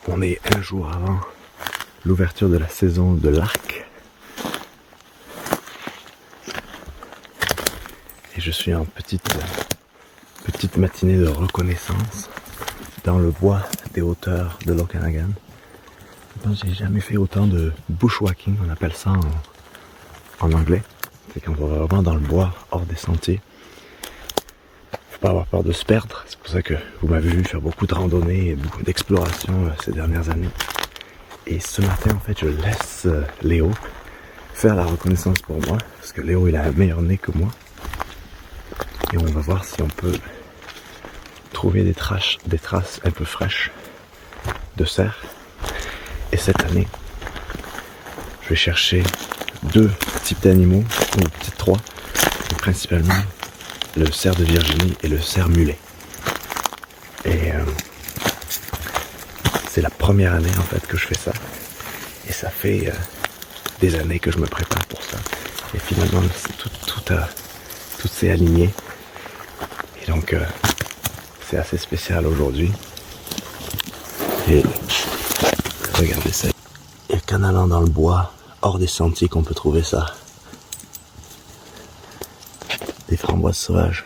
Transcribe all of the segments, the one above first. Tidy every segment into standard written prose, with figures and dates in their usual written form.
On est un jour avant l'ouverture de la saison de l'arc. Et je suis en petite matinée de reconnaissance dans le bois des hauteurs de l'Okanagan. J'ai jamais fait autant de bushwhacking, on appelle ça en anglais. C'est quand on va vraiment dans le bois, hors des sentiers. Faut pas avoir peur de se perdre, c'est pour ça que vous m'avez vu faire beaucoup de randonnées et beaucoup d'exploration ces dernières années. Et ce matin, en fait, je laisse Léo faire la reconnaissance pour moi, parce que Léo, il a un meilleur nez que moi. Et on va voir si on peut trouver des traces un peu fraîches de cerf. Et cette année, je vais chercher 2 types d'animaux, ou peut-être 3, mais principalement le cerf de Virginie et le cerf mulet. Et c'est la première année en fait que je fais ça. Et ça fait des années que je me prépare pour ça. Et finalement, tout s'est aligné. Et donc, c'est assez spécial aujourd'hui. Et regardez ça. Et qu'en allant dans le bois, hors des sentiers, qu'on peut trouver ça. Des framboises sauvages.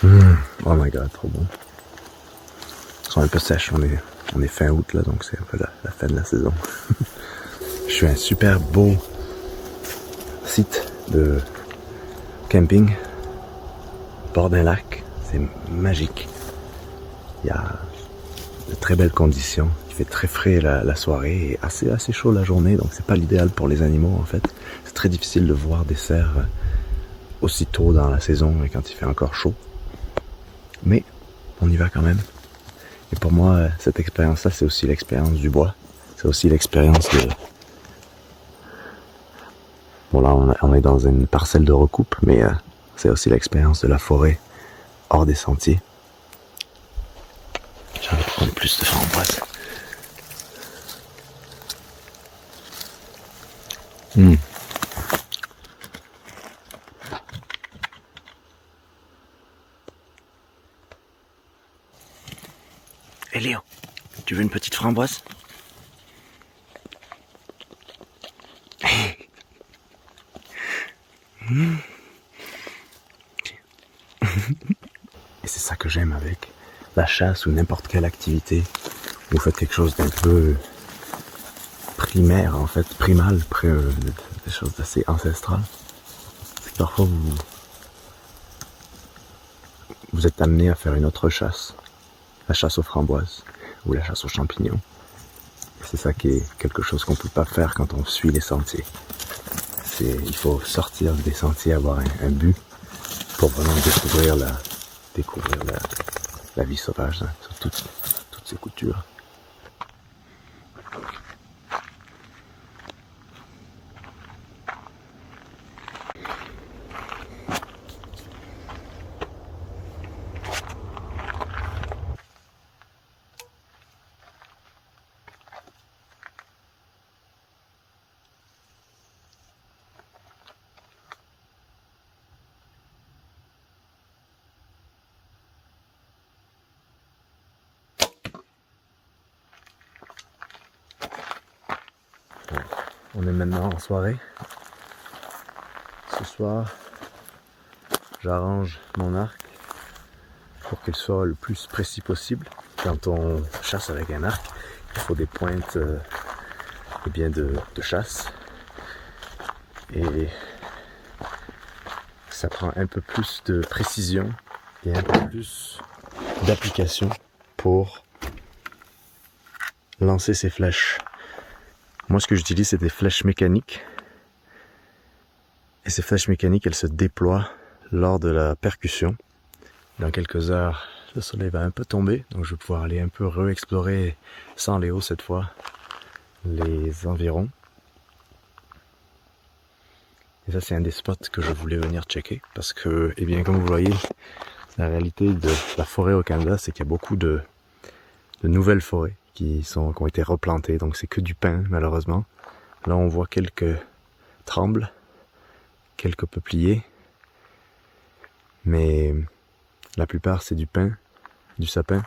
Oh my god, trop bon. Elles sont un peu sèches, on est fin août là, donc c'est un peu la fin de la saison. Je suis à un super beau site de camping, bord d'un lac, c'est magique. Il y a de très belles conditions, il fait très frais la soirée et assez chaud la journée, donc c'est pas l'idéal pour les animaux en fait. C'est très difficile de voir des cerfs aussitôt dans la saison et quand il fait encore chaud. Mais on y va quand même. Et pour moi, cette expérience-là, c'est aussi l'expérience du bois. C'est aussi l'expérience de... Bon là, on est dans une parcelle de recoupe, mais c'est aussi l'expérience de la forêt hors des sentiers. J'ai envie de prendre plus de framboises. Hé Léo, tu veux une petite framboise? Et c'est ça que j'aime avec la chasse ou n'importe quelle activité. Vous faites quelque chose d'un peu primaire en fait, primal, des choses d'assez ancestrales. C'est que parfois vous êtes amené à faire une autre chasse. La chasse aux framboises ou la chasse aux champignons. C'est ça qui est quelque chose qu'on ne peut pas faire quand on suit les sentiers. Il faut sortir des sentiers, avoir un but pour vraiment découvrir la vie sauvage, hein, sur toutes ses coutures. On est maintenant en soirée. Ce soir, j'arrange mon arc pour qu'il soit le plus précis possible. Quand on chasse avec un arc, il faut des pointes de chasse. Et ça prend un peu plus de précision et un peu plus d'application pour lancer ses flèches. Moi, ce que j'utilise, c'est des flèches mécaniques. Et ces flèches mécaniques, elles se déploient lors de la percussion. Dans quelques heures, le soleil va un peu tomber, donc je vais pouvoir aller un peu re-explorer, sans Léo cette fois, les environs. Et ça, c'est un des spots que je voulais venir checker, parce que, eh bien, comme vous voyez, la réalité de la forêt au Canada, c'est qu'il y a beaucoup de nouvelles forêts qui ont été replantées, donc c'est que du pin, malheureusement. Là, on voit quelques trembles, quelques peupliers, mais la plupart, c'est du pin, du sapin.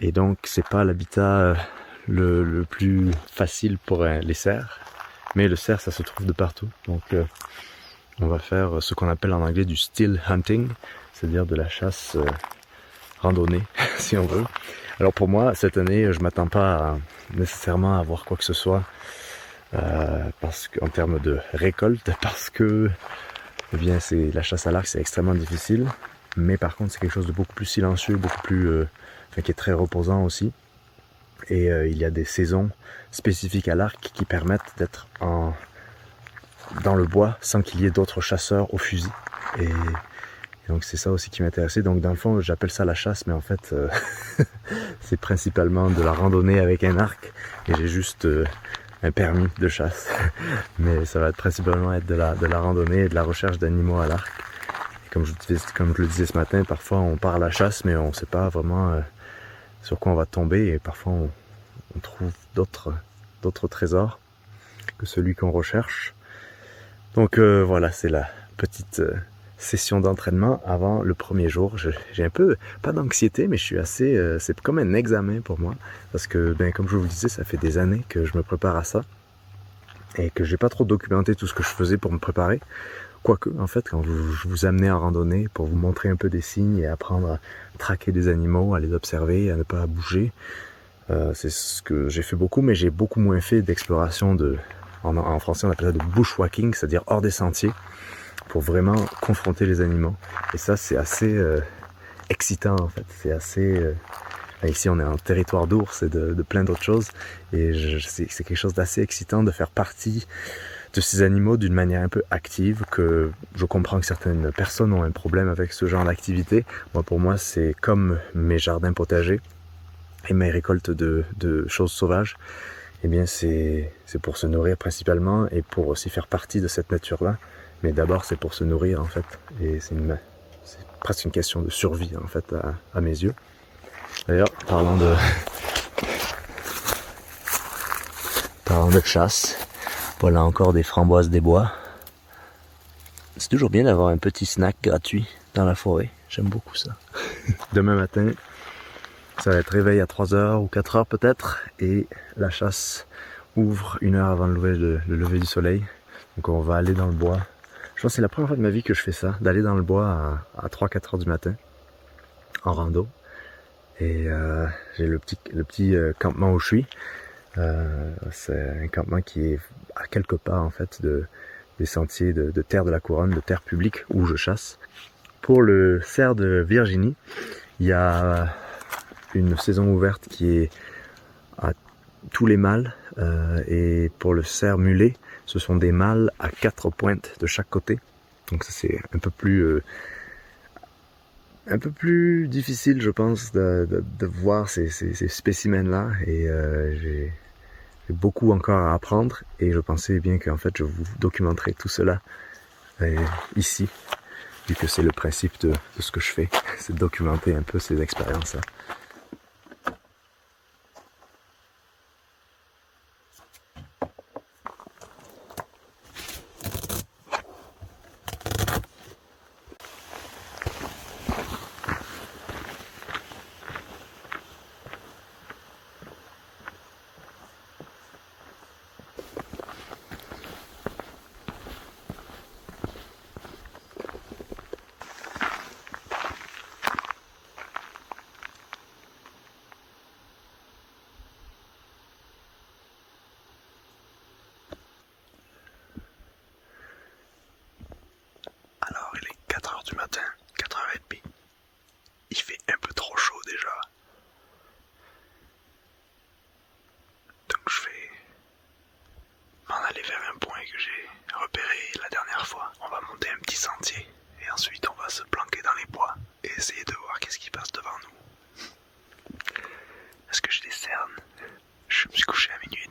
Et donc c'est pas l'habitat le plus facile pour les cerfs, mais le cerf ça se trouve de partout. Donc on va faire ce qu'on appelle en anglais du still hunting, c'est-à-dire de la chasse randonnée si on veut. Alors pour moi cette année je m'attends pas nécessairement à voir quoi que ce soit parce qu'en termes de récolte, parce que eh bien c'est la chasse à l'arc, c'est extrêmement difficile, mais par contre c'est quelque chose de beaucoup plus silencieux, beaucoup plus qui est très reposant aussi. Et il y a des saisons spécifiques à l'arc qui permettent d'être dans le bois sans qu'il y ait d'autres chasseurs au fusil. Et donc c'est ça aussi qui m'intéressait. Donc dans le fond j'appelle ça la chasse, mais en fait c'est principalement de la randonnée avec un arc, et j'ai juste un permis de chasse. Mais ça va principalement être de la randonnée et de la recherche d'animaux à l'arc. Comme je le disais ce matin, parfois on part à la chasse mais on ne sait pas vraiment sur quoi on va tomber, et parfois on trouve d'autres trésors que celui qu'on recherche. Donc voilà, c'est la petite session d'entraînement avant le premier jour. J'ai un peu, pas d'anxiété, mais je suis assez, c'est comme un examen pour moi, parce que comme je vous le disais, ça fait des années que je me prépare à ça, et que j'ai pas trop documenté tout ce que je faisais pour me préparer. Quoique, en fait, quand je vous amenais en randonnée pour vous montrer un peu des signes et apprendre à traquer des animaux, à les observer, à ne pas bouger, c'est ce que j'ai fait beaucoup, mais j'ai beaucoup moins fait d'exploration en français on appelle ça de bushwalking, c'est-à-dire hors des sentiers, pour vraiment confronter les animaux. Et ça, c'est assez excitant en fait. C'est assez... ici, on est en territoire d'ours et de plein d'autres choses, et c'est quelque chose d'assez excitant de faire partie de ces animaux d'une manière un peu active. Que je comprends que certaines personnes ont un problème avec ce genre d'activité. Moi, pour moi, c'est comme mes jardins potagers et mes récoltes de choses sauvages. Eh bien, c'est pour se nourrir principalement, et pour aussi faire partie de cette nature-là. Mais d'abord, c'est pour se nourrir en fait. Et c'est presque une question de survie en fait à mes yeux. D'ailleurs, parlant de chasse, voilà encore des framboises des bois. C'est toujours bien d'avoir un petit snack gratuit dans la forêt. J'aime beaucoup ça. Demain matin, ça va être réveil à 3h ou 4h peut-être, et la chasse ouvre 1 heure avant le lever du soleil. Donc on va aller dans le bois. Je pense que c'est la première fois de ma vie que je fais ça, d'aller dans le bois à 3-4 heures du matin, en rando. Et j'ai le petit campement où je suis. C'est un campement qui est à quelques pas en fait des sentiers de terre de la couronne, de terre publique où je chasse. Pour le cerf de Virginie, il y a une saison ouverte qui est à tous les mâles, et pour le cerf mulet, ce sont des mâles à 4 pointes de chaque côté. Donc ça c'est un peu plus difficile, je pense, de voir ces spécimens-là, et j'ai beaucoup encore à apprendre, et je pensais bien qu'en fait je vous documenterai tout cela ici, vu que c'est le principe de ce que je fais, c'est de documenter un peu ces expériences-là. Alors il est 4h du matin, 4h30. Il fait un peu trop chaud déjà. Donc je vais m'en aller vers un point que j'ai repéré la dernière fois. On va monter un petit sentier, et ensuite on va se planquer dans les bois et essayer de voir qu'est-ce qui passe devant nous. Est-ce que j'ai des cernes? Je me suis couché à 00h30.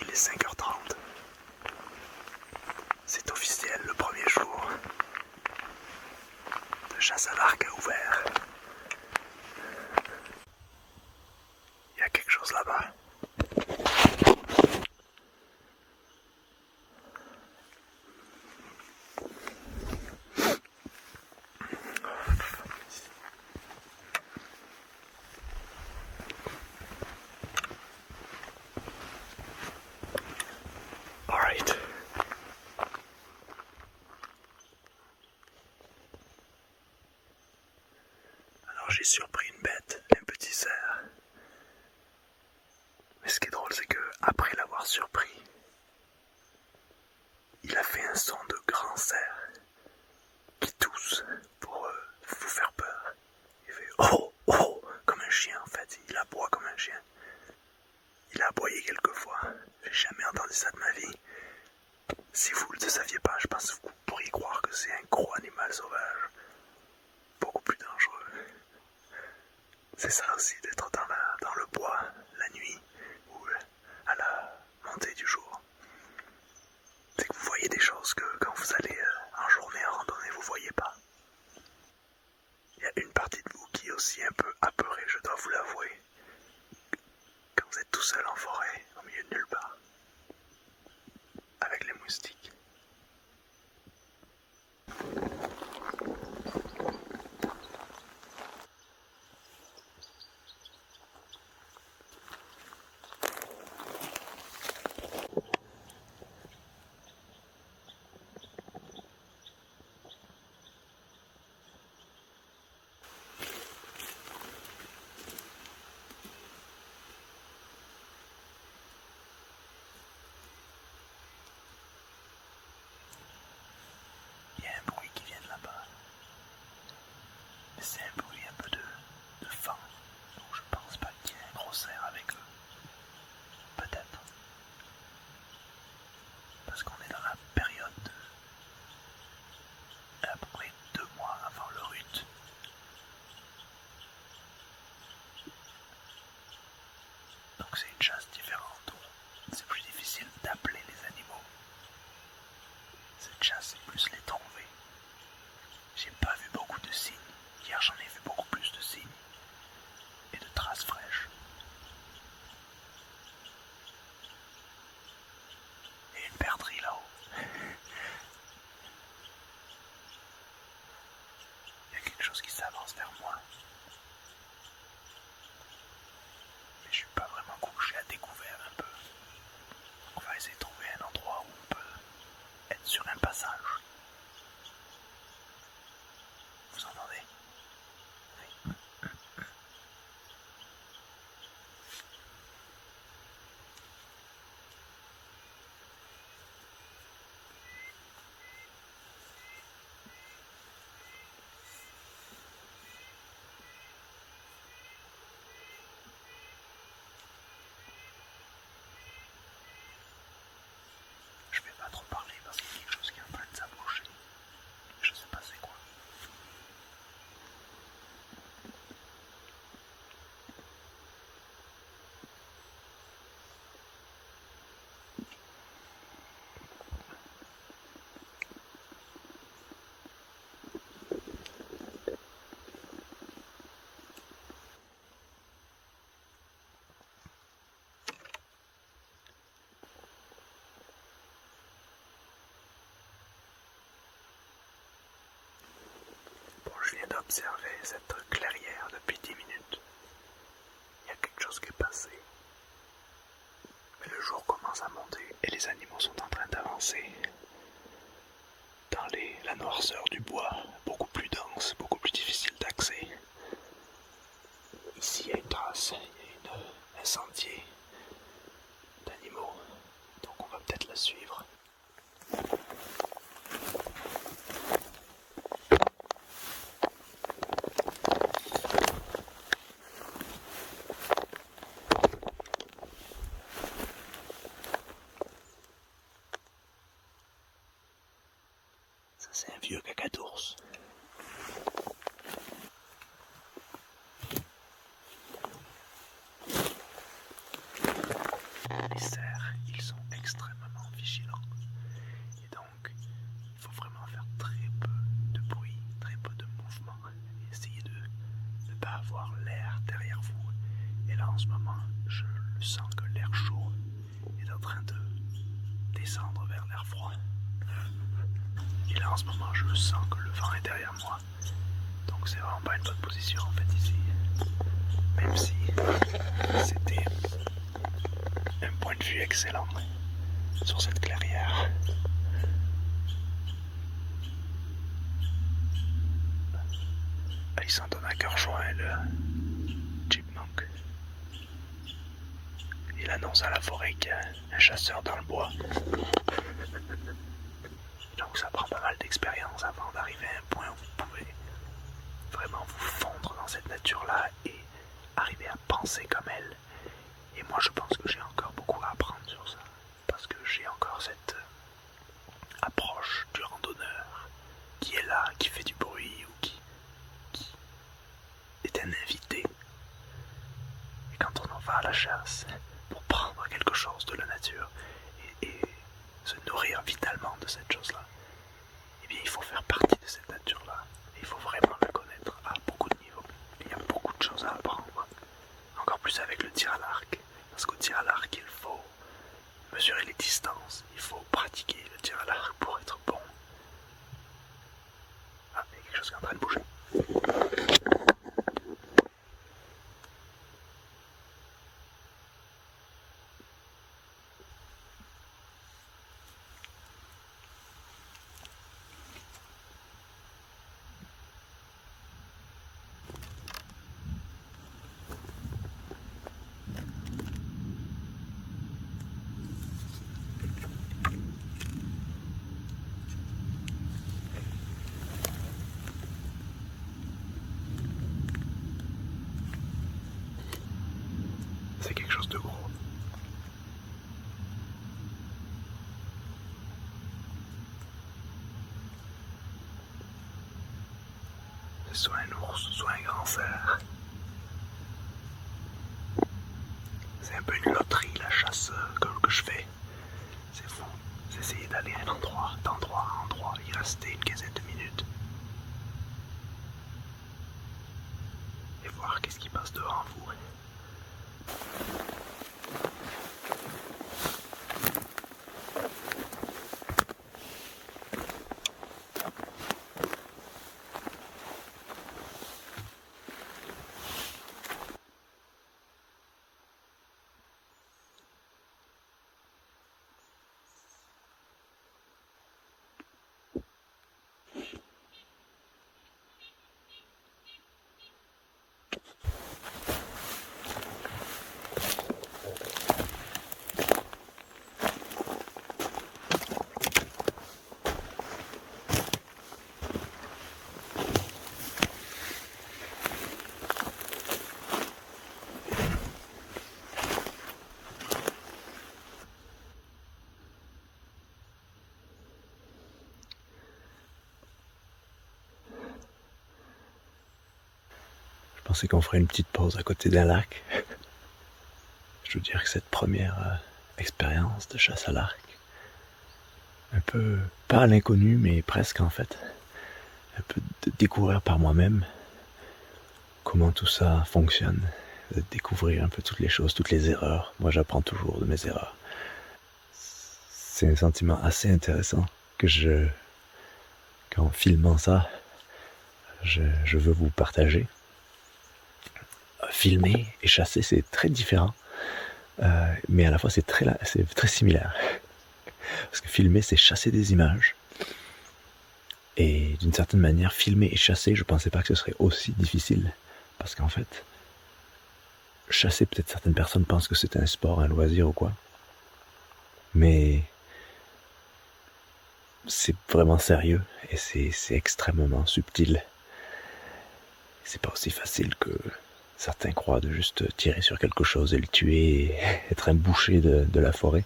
Il est 5h30. C'est officiel, le premier jour de chasse à l'arc a ouvert. Il y a quelque chose là-bas. j'ai surpris une bête, un petit cerf. Mais ce qui est drôle, c'est que après l'avoir surpris, il a fait un son de grand cerf qui tousse pour vous faire peur. Il fait oh oh comme un chien en fait. Il aboie comme un chien. Il a aboyé quelques fois. J'ai jamais entendu ça de ma vie. Si vous ne le saviez pas, je pense que vous pourriez croire que c'est un gros animal sauvage, beaucoup plus dangereux. C'est ça aussi d'être dans le bois la nuit ou à la montée du jour. C'est que vous voyez des choses que quand vous allez en journée en randonnée, vous voyez pas. Il y a une partie de vous qui est aussi un peu apeurée, je dois vous l'avouer, quand vous êtes tout seul en forêt, au milieu de nulle part, avec les moustiques. Il y a un bruit qui vient de là-bas. Mais c'est un bruit un peu de vent. Donc je pense pas qu'il y ait un gros cerf avec eux. Peut-être. Parce qu'on est dans la période de à peu près 2 mois avant le rut. Donc c'est une chasse différente. C'est plus difficile d'appeler les animaux. Cette chasse, c'est plus les trouver. J'ai pas vu beaucoup de signes. Hier, j'en ai vu beaucoup plus de signes. Et de traces fraîches. Et une perdrix là-haut. Il y a quelque chose qui s'avance vers moi. Mais je suis pas vraiment couché à découvert un peu. On va essayer de trouver un endroit où on peut être sur un passage. Vous entendez? Oui. Je vais pas trop parler parce qu'il y a quelque chose qui est en train de s'approcher. Je sais pas c'est quoi. Bon, je viens d'observer cette clairière depuis 10 minutes. Il y a quelque chose qui est passé. Mais le jour commence à monter et les animaux sont en train d'avancer dans la noirceur du bois, beaucoup plus dense, beaucoup plus difficile d'accès. Ici, il y a une trace, il y a un sentier d'animaux, donc on va peut-être la suivre. Ça, c'est un vieux caca d'ours. Les cerfs, ils sont extrêmement vigilants. Et donc, il faut vraiment faire très peu de bruit, très peu de mouvement. Et essayer de ne pas avoir l'air derrière vous. Et là, en ce moment, je le sens que l'air chaud est en train de descendre vers l'air froid. Et là, en ce moment, je sens que le vent est derrière moi. Donc, c'est vraiment pas une bonne position, en fait, ici. Même si c'était un point de vue excellent sur cette clairière. Il s'en donne à cœur joie, annonce à la forêt qu'il y a un chasseur dans le bois. Donc ça prend pas mal d'expérience avant d'arriver à un point où vous pouvez vraiment vous fondre dans cette nature-là et arriver à penser comme elle. Et moi je pense que j'ai encore beaucoup à apprendre sur ça, parce que j'ai encore cette approche du randonneur qui est là, qui fait du bruit ou qui est un invité. Et quand on en va à la chasse pour prendre quelque chose de la nature et se nourrir vitalement de cette chose-là, eh bien il faut faire partie de cette nature-là. Et il faut vraiment la connaître à beaucoup de niveaux. Il y a beaucoup de choses à apprendre. Encore plus avec le tir à l'arc. Parce qu'au tir à l'arc, il faut mesurer les distances. Il faut pratiquer le tir à l'arc pour être bon. Ah, il y a quelque chose qui est en train de bouger. C'est quelque chose de gros. C'est soit un ours, soit un grand cerf. C'est un peu une loterie la chasse que je fais. C'est fou. C'est essayer d'aller à un endroit, d'endroit à endroit, y rester une quinzaine de minutes. Et voir qu'est-ce qui passe devant vous. Je pensais qu'on ferait une petite pause à côté d'un lac. Je veux dire que cette première expérience de chasse à l'arc, un peu, pas à l'inconnu, mais presque en fait, un peu de découvrir par moi-même comment tout ça fonctionne, de découvrir un peu toutes les choses, toutes les erreurs. Moi j'apprends toujours de mes erreurs. C'est un sentiment assez intéressant qu'en filmant ça, je veux vous partager. Filmer et chasser, c'est très différent, mais à la fois c'est très similaire. Parce que filmer, c'est chasser des images. Et d'une certaine manière, filmer et chasser, je pensais pas que ce serait aussi difficile. Parce qu'en fait, chasser, peut-être certaines personnes pensent que c'est un sport, un loisir ou quoi. Mais c'est vraiment sérieux et c'est extrêmement subtil. C'est pas aussi facile que certains croient de juste tirer sur quelque chose et le tuer et être un boucher de la forêt.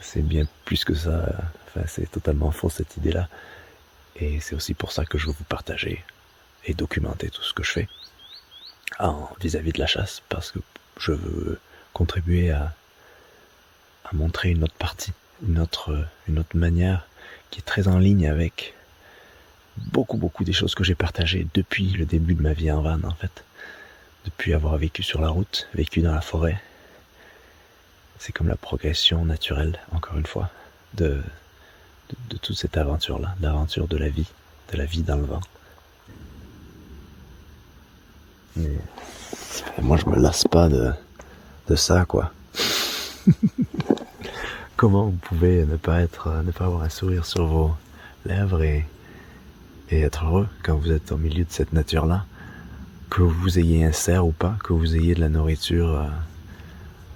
C'est bien plus que ça. Enfin, c'est totalement faux cette idée-là. Et c'est aussi pour ça que je veux vous partager et documenter tout ce que je fais vis-à-vis de la chasse, parce que je veux contribuer à montrer une autre partie, une autre manière qui est très en ligne avec beaucoup des choses que j'ai partagées depuis le début de ma vie en van en fait. Depuis avoir vécu sur la route, vécu dans la forêt. C'est comme la progression naturelle, encore une fois, de toute cette aventure-là, l'aventure de la vie dans le vent. Et moi je me lasse pas de ça, quoi. Comment vous pouvez ne pas avoir un sourire sur vos lèvres et être heureux quand vous êtes au milieu de cette nature-là? Que vous ayez un cerf ou pas, que vous ayez de la nourriture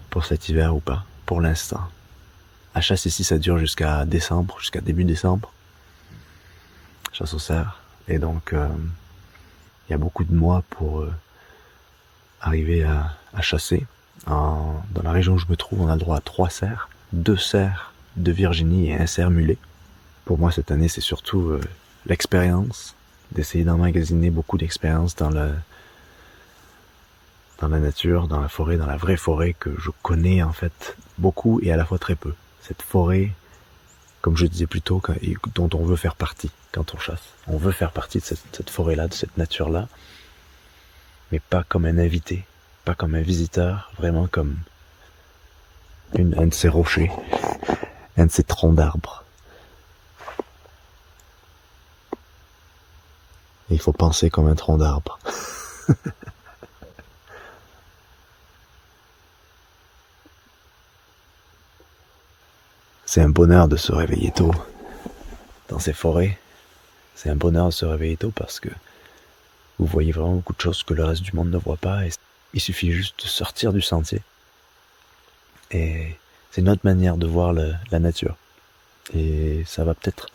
pour cet hiver ou pas. pour l'instant. La chasse ici, ça dure jusqu'à décembre, jusqu'à début décembre. Chasse au cerf. Et donc, il y a beaucoup de mois pour arriver à chasser. Dans la région où je me trouve, on a le droit à 3 cerfs, 2 cerfs de Virginie et un cerf mulet. Pour moi, cette année, c'est surtout l'expérience, d'essayer d'emmagasiner beaucoup d'expérience dans la nature, dans la forêt, dans la vraie forêt que je connais en fait beaucoup et à la fois très peu. Cette forêt, comme je disais plus tôt, dont on veut faire partie quand on chasse. On veut faire partie de cette forêt-là, de cette nature-là, mais pas comme un invité, pas comme un visiteur, vraiment comme un de ces rochers, un de ces troncs d'arbres. Et il faut penser comme un tronc d'arbre. C'est un bonheur de se réveiller tôt dans ces forêts. C'est un bonheur de se réveiller tôt parce que vous voyez vraiment beaucoup de choses que le reste du monde ne voit pas. Et il suffit juste de sortir du sentier. Et c'est une autre manière de voir la nature. Et ça va peut-être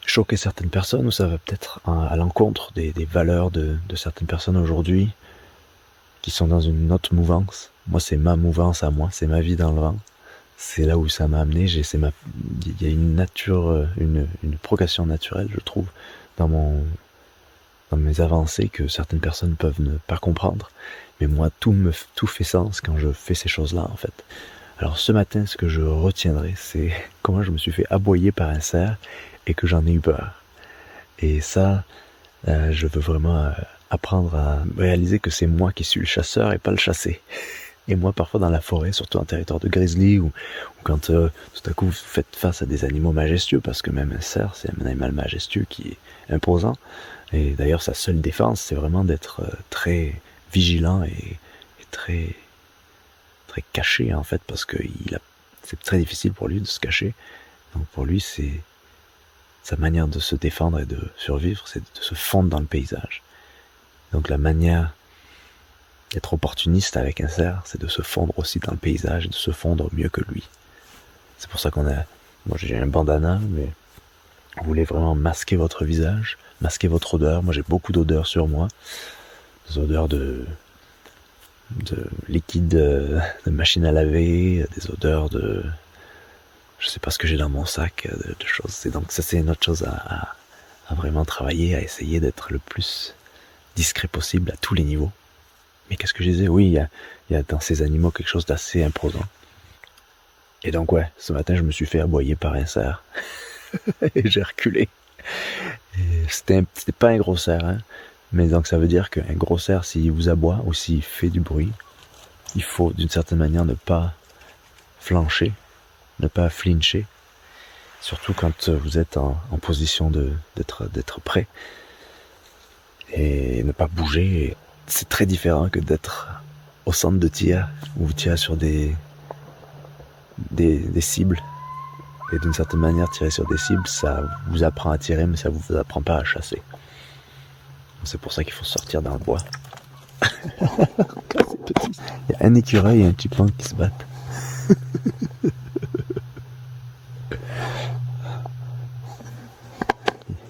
choquer certaines personnes, ou ça va peut-être à l'encontre des valeurs de certaines personnes aujourd'hui qui sont dans une autre mouvance. Moi, c'est ma mouvance à moi, c'est ma vie dans le vent. C'est là où ça m'a amené. Il y a une nature, une progression naturelle, je trouve, dans mes avancées que certaines personnes peuvent ne pas comprendre. Mais moi, tout fait sens quand je fais ces choses-là, en fait. Alors ce matin, ce que je retiendrai, c'est comment je me suis fait aboyer par un cerf et que j'en ai eu peur. Et ça, je veux vraiment apprendre à réaliser que c'est moi qui suis le chasseur et pas le chassé. Et moi, parfois dans la forêt, surtout en territoire de grizzly, ou quand tout à coup vous faites face à des animaux majestueux, parce que même un cerf, c'est un animal majestueux qui est imposant. Et d'ailleurs, sa seule défense, c'est vraiment d'être très vigilant et très très caché en fait, parce que c'est très difficile pour lui de se cacher. Donc pour lui, c'est sa manière de se défendre et de survivre, c'est de se fondre dans le paysage. Donc la manière d'être opportuniste avec un cerf, c'est de se fondre aussi dans le paysage et de se fondre mieux que lui. C'est pour ça moi j'ai un bandana, mais vous voulez vraiment masquer votre visage, masquer votre odeur. Moi j'ai beaucoup d'odeurs sur moi, des odeurs de liquide, de machine à laver, des odeurs de... Je sais pas ce que j'ai dans mon sac, de choses. Et donc ça, c'est une autre chose à vraiment travailler, à essayer d'être le plus discret possible à tous les niveaux. Mais qu'est-ce que je disais? Oui, il y a dans ces animaux quelque chose d'assez imposant. Et donc ouais, ce matin, je me suis fait aboyer par un cerf. Et j'ai reculé. Et c'était pas un gros cerf, hein. Mais donc ça veut dire qu'un gros cerf, s'il vous aboie ou s'il fait du bruit, il faut d'une certaine manière ne pas flancher, ne pas flincher, surtout quand vous êtes en position d'être prêt, et ne pas bouger. C'est très différent que d'être au centre de tir, où vous tirez sur des cibles, et d'une certaine manière tirer sur des cibles, ça vous apprend à tirer, mais ça vous apprend pas à chasser. C'est pour ça qu'il faut sortir dans le bois. Il y a un écureuil et un chipmunk qui se battent.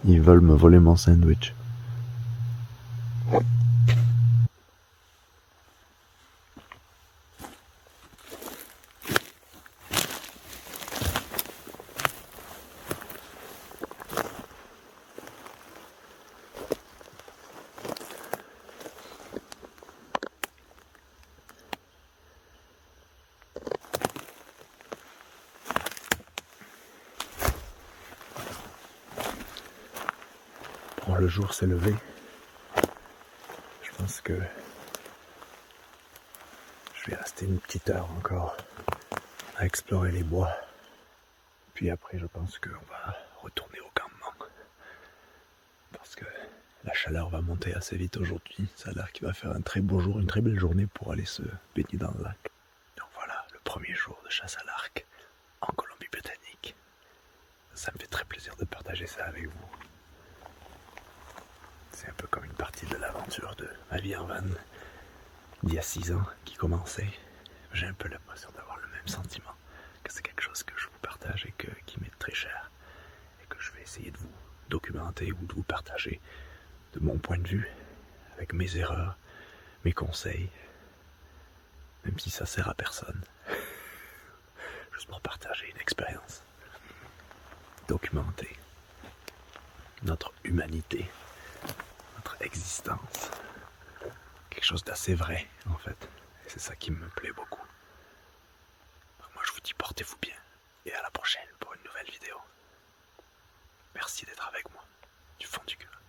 Ils veulent me voler mon sandwich. Bon, le jour s'est levé. Je pense que je vais rester une petite heure encore à explorer les bois. Puis après, je pense qu'on va retourner au campement. Parce que la chaleur va monter assez vite aujourd'hui. Ça a l'air qu'il va faire un très beau jour, une très belle journée pour aller se baigner dans le lac. Donc voilà, le premier jour de chasse à l'arc en Colombie-Britannique. Ça me fait très plaisir de partager ça avec vous. C'est un peu comme une partie de l'aventure de ma vie en van d'il y a 6 ans qui commençait. J'ai un peu l'impression d'avoir le même sentiment, que c'est quelque chose que je vous partage et qui m'est très cher, et que je vais essayer de vous documenter ou de vous partager de mon point de vue, avec mes erreurs, mes conseils, même si ça sert à personne. Juste pour partager une expérience, documenter notre humanité, notre existence, quelque chose d'assez vrai en fait, et c'est ça qui me plaît beaucoup. Donc moi je vous dis portez-vous bien, et à la prochaine pour une nouvelle vidéo. Merci d'être avec moi, du fond du cœur.